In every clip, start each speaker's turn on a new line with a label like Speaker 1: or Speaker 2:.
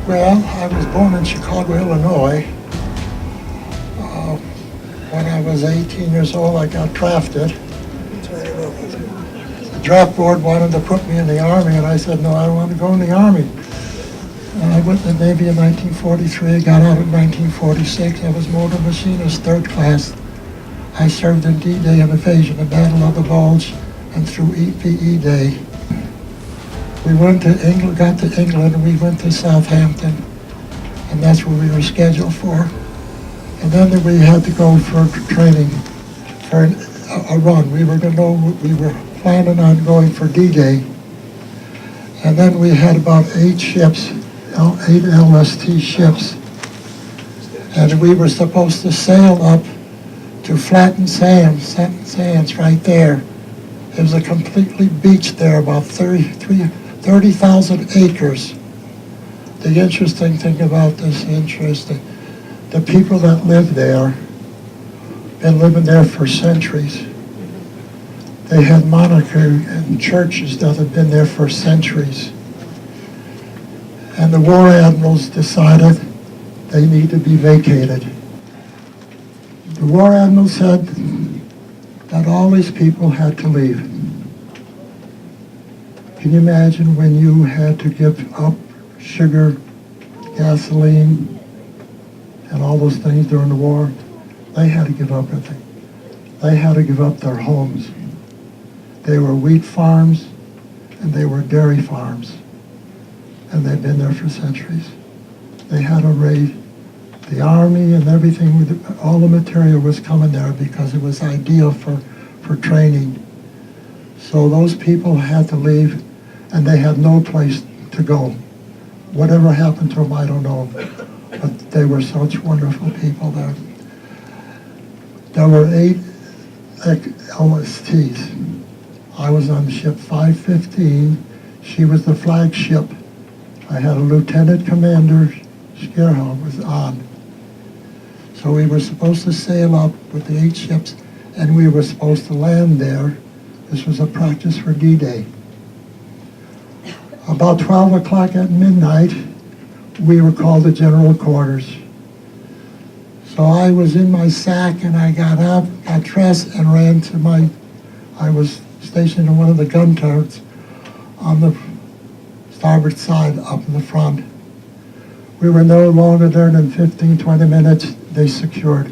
Speaker 1: Well, I was born in Chicago, Illinois. When I was 18 years old, I got drafted. The draft board wanted to put me in the Army, and I said, no, I don't want to go in the Army. I went to the Navy in 1943, got out in 1946. I was motor machinist, third class. I served in D-Day and Invasion, the Battle of the Bulge, and through EPE Day. We went to England, got to England, and we went to Southampton, and that's where we were scheduled for. And then we had to go for training, for a run. We were planning on going for D-Day. And then we had about 8 ships, 8 LST ships. And we were supposed to sail up to Flattened Sands right there. It was a completely beach there, about 30,000 acres. The interesting thing about this, the people that live there, been living there for centuries. They had monarchy and churches that have been there for centuries. And the war admirals decided they need to be vacated. The war admiral said that all these people had to leave. Can you imagine when you had to give up sugar, gasoline, and all those things during the war? They had to give up everything. They had to give up their homes. They were wheat farms and they were dairy farms. And they've been there for centuries. They had to raid the army and everything, all the material was coming there because it was ideal for training. So those people had to leave and they had no place to go. Whatever happened to them, I don't know. But they were such wonderful people there. There were 8 LSTs. I was on ship 515. She was the flagship. I had a lieutenant commander, Scherhoff, was on. So we were supposed to sail up with the 8 ships, and we were supposed to land there. This was a practice for D-Day. About 12 o'clock at midnight, we were called to general quarters. So I was in my sack and I got up, got dressed and ran to I was stationed in one of the gun turrets on the starboard side up in the front. We were no longer there than 15, 20 minutes, they secured.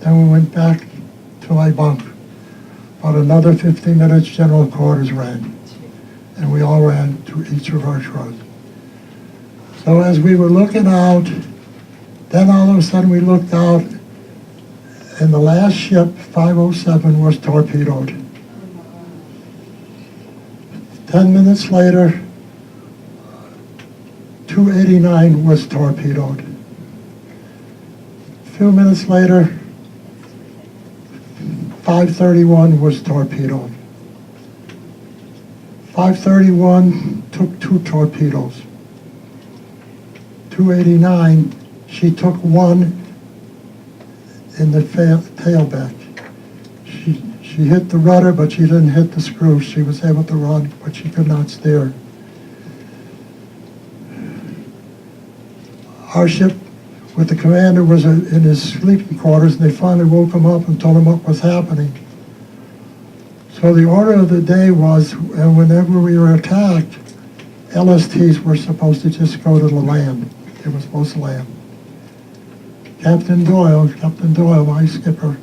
Speaker 1: Then we went back to my bunk. About another 15 minutes, general quarters ran. And we all ran to each of our shores. So as we were looking out, then all of a sudden we looked out, and the last ship, 507, was torpedoed. 10 minutes later, 289 was torpedoed. A few minutes later, 531 was torpedoed. 531 took 2 torpedoes. 289, she took 1 in the tailback. She hit the rudder, but she didn't hit the screw. She was able to run, but she could not steer. Our ship with the commander was in his sleeping quarters, and they finally woke him up and told him what was happening. So the order of the day was, whenever we were attacked, LSTs were supposed to just go to the land. They were supposed to land. Captain Doyle, my skipper,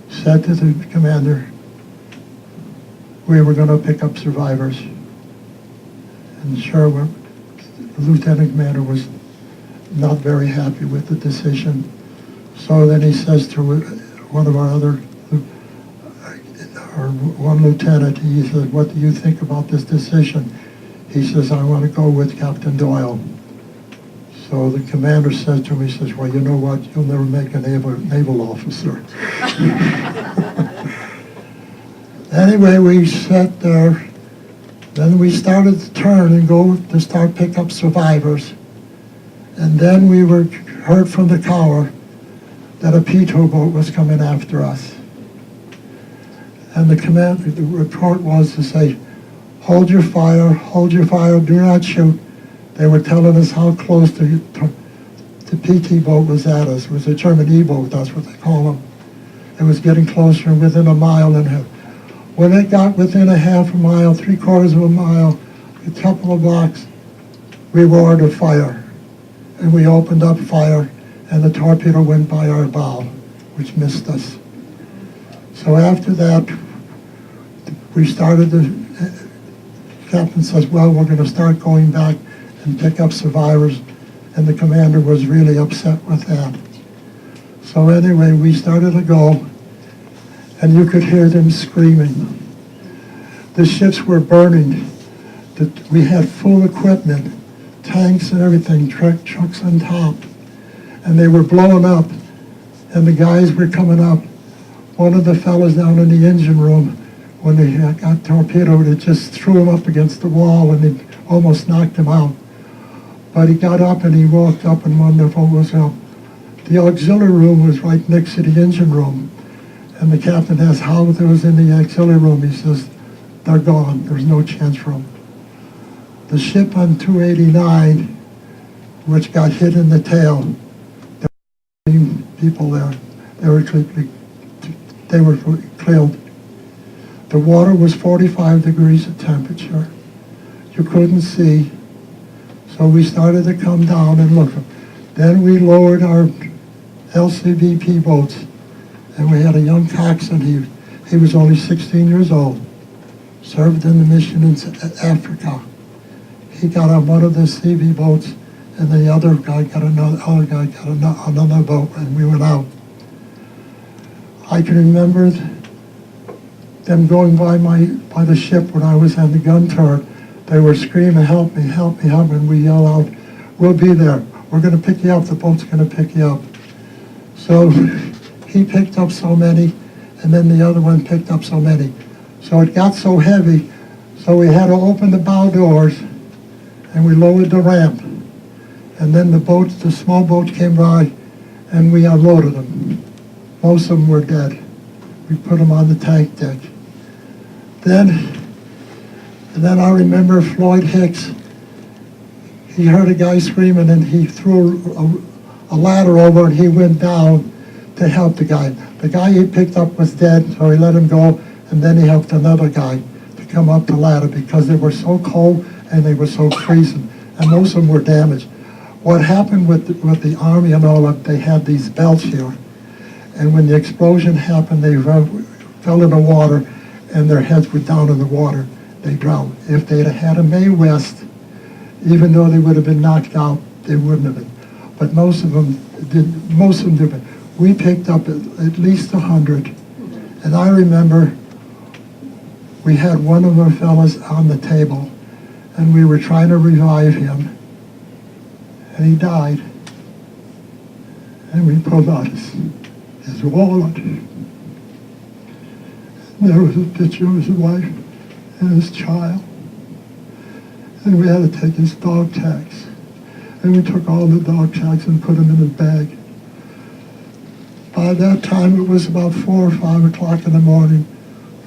Speaker 1: said to the commander, we were going to pick up survivors. And sure, the lieutenant commander was not very happy with the decision. So then he says to one of our one lieutenant, he said, what do you think about this decision? He says, I want to go with Captain Doyle. So the commander says to him, he says, well, you know what, you'll never make a naval officer. Anyway, we sat there. Then we started to turn and go to start pick up survivors. And then we heard from the tower that a P-2 boat was coming after us. And the report was to say, hold your fire, do not shoot. They were telling us how close the PT boat was at us. It was a German E-boat, that's what they call them. It was getting closer, within a mile and a half. When it got within a half a mile, 3/4 of a mile, a couple of blocks, we roared a fire. And we opened up fire, and the torpedo went by our bow, which missed us. So after that, we started, the captain says, well, we're going to start going back and pick up survivors, and the commander was really upset with that. So anyway, we started to go, and you could hear them screaming. The ships were burning. We had full equipment, tanks and everything, trucks on top, and they were blowing up, and the guys were coming up. One of the fellas down in the engine room, when they got torpedoed, it just threw him up against the wall, and it almost knocked him out. But he got up and he walked up, and wonderful was up. The auxiliary room was right next to the engine room. And the captain asked how those in the auxiliary room. He says, they're gone. There's no chance for them. The ship on 289, which got hit in the tail, there were people there. They were killed. The water was 45 degrees of temperature. You couldn't see. So we started to come down and look. Then we lowered our LCVP boats, and we had a young coxswain. He was only 16 years old, served in the mission in Africa. He got on one of the CV boats, and the other guy got another boat, and we went out. I can remember them going by the ship when I was on the gun turret. They were screaming, help me, help me, help me, and we yelled out, we'll be there. We're going to pick you up. The boat's going to pick you up. So he picked up so many, and then the other one picked up so many. So it got so heavy, so we had to open the bow doors, and we lowered the ramp. And then the small boats came by, and we unloaded them. Most of them were dead. We put them on the tank deck. Then I remember Floyd Hicks. He heard a guy screaming, and he threw a ladder over, and he went down to help the guy. The guy he picked up was dead, so he let him go, and then he helped another guy to come up the ladder because they were so cold and they were so freezing, and most of them were damaged. What happened with the Army and all that, they had these belts here, and when the explosion happened, they fell in the water, and their heads were down in the water. They drowned. If they'd have had a Mae West, even though they would have been knocked out, they wouldn't have been. But most of them didn't. We picked up at least 100. And I remember we had one of our fellas on the table, and we were trying to revive him, and he died. And we pulled out his wallet. And there was a picture of his wife and his child. And we had to take his dog tags. And we took all the dog tags and put them in a bag. By that time, it was about 4 or 5 o'clock in the morning.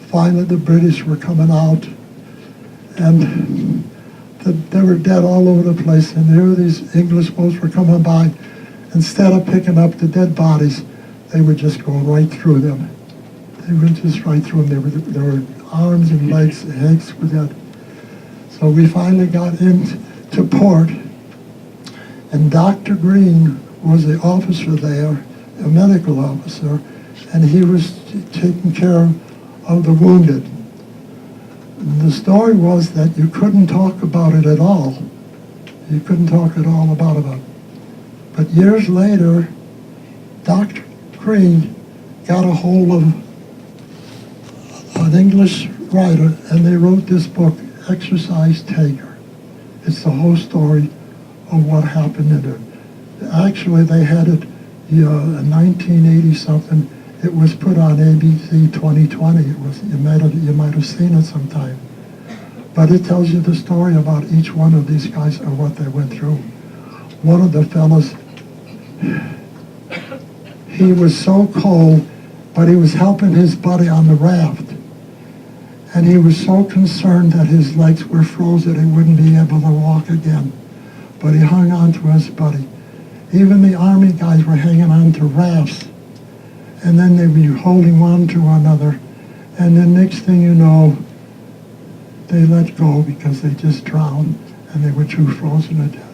Speaker 1: Finally, the British were coming out. And they were dead all over the place. And here these English boats were coming by. Instead of picking up the dead bodies, they were just going right through them. They went just right through them. There were arms and legs, and hands were dead. So we finally got into port, and Dr. Green was the officer there, a medical officer, and he was taking care of the wounded. And the story was that you couldn't talk about it at all. You couldn't talk at all about it. But years later, Dr. Green got a hold of an English writer, and they wrote this book, Exercise Taker. It's the whole story of what happened in it. Actually, they had it in 1980 something. It was put on ABC 2020. It was you might have seen it sometime. But it tells you the story about each one of these guys and what they went through. One of the fellas, he was so cold, but he was helping his buddy on the raft. And he was so concerned that his legs were frozen he wouldn't be able to walk again. But he hung on to his buddy. Even the Army guys were hanging on to rafts. And then they'd be holding on to another. And the next thing you know, they let go because they just drowned and they were too frozen to death.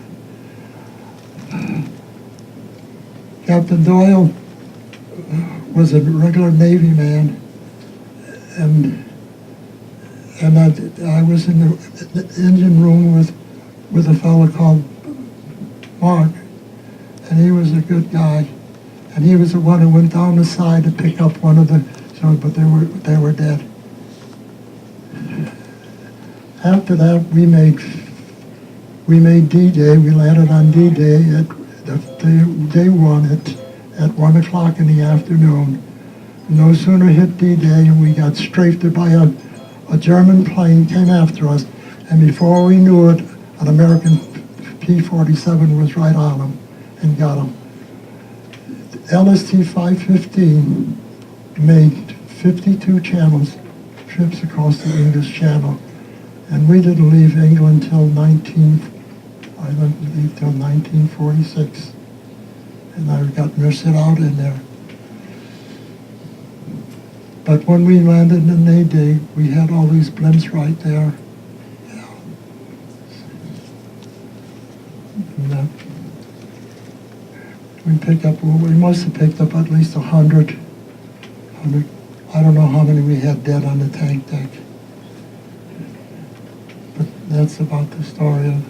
Speaker 1: Captain Doyle was a regular Navy man, and I was in the engine room with a fellow called Mark, and he was a good guy, and he was the one who went down the side to pick up one of the, but they were dead. After that, we made D-Day. We landed on D-Day at day one at 1 o'clock in the afternoon. No sooner hit D-Day and we got strafed by a German plane came after us, and before we knew it, an American P-47 was right on them and got them. LST-515 made 52 trips across the English Channel, and we didn't leave England till 1946, and I got nursed out in there. But when we landed in Mayday, we had all these blimps right there. Yeah. And, we must have picked up at least 100. I don't know how many we had dead on the tank deck. But that's about the story of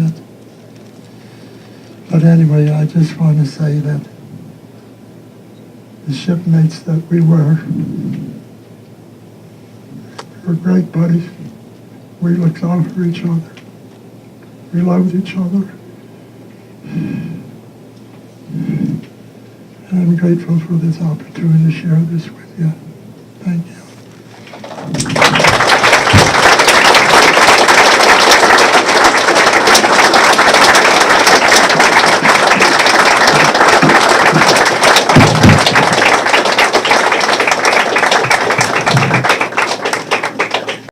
Speaker 1: it. But anyway, I just want to say that the shipmates that we were great buddies. We looked out for each other. We loved each other. And I'm grateful for this opportunity to share this with you. Thank you.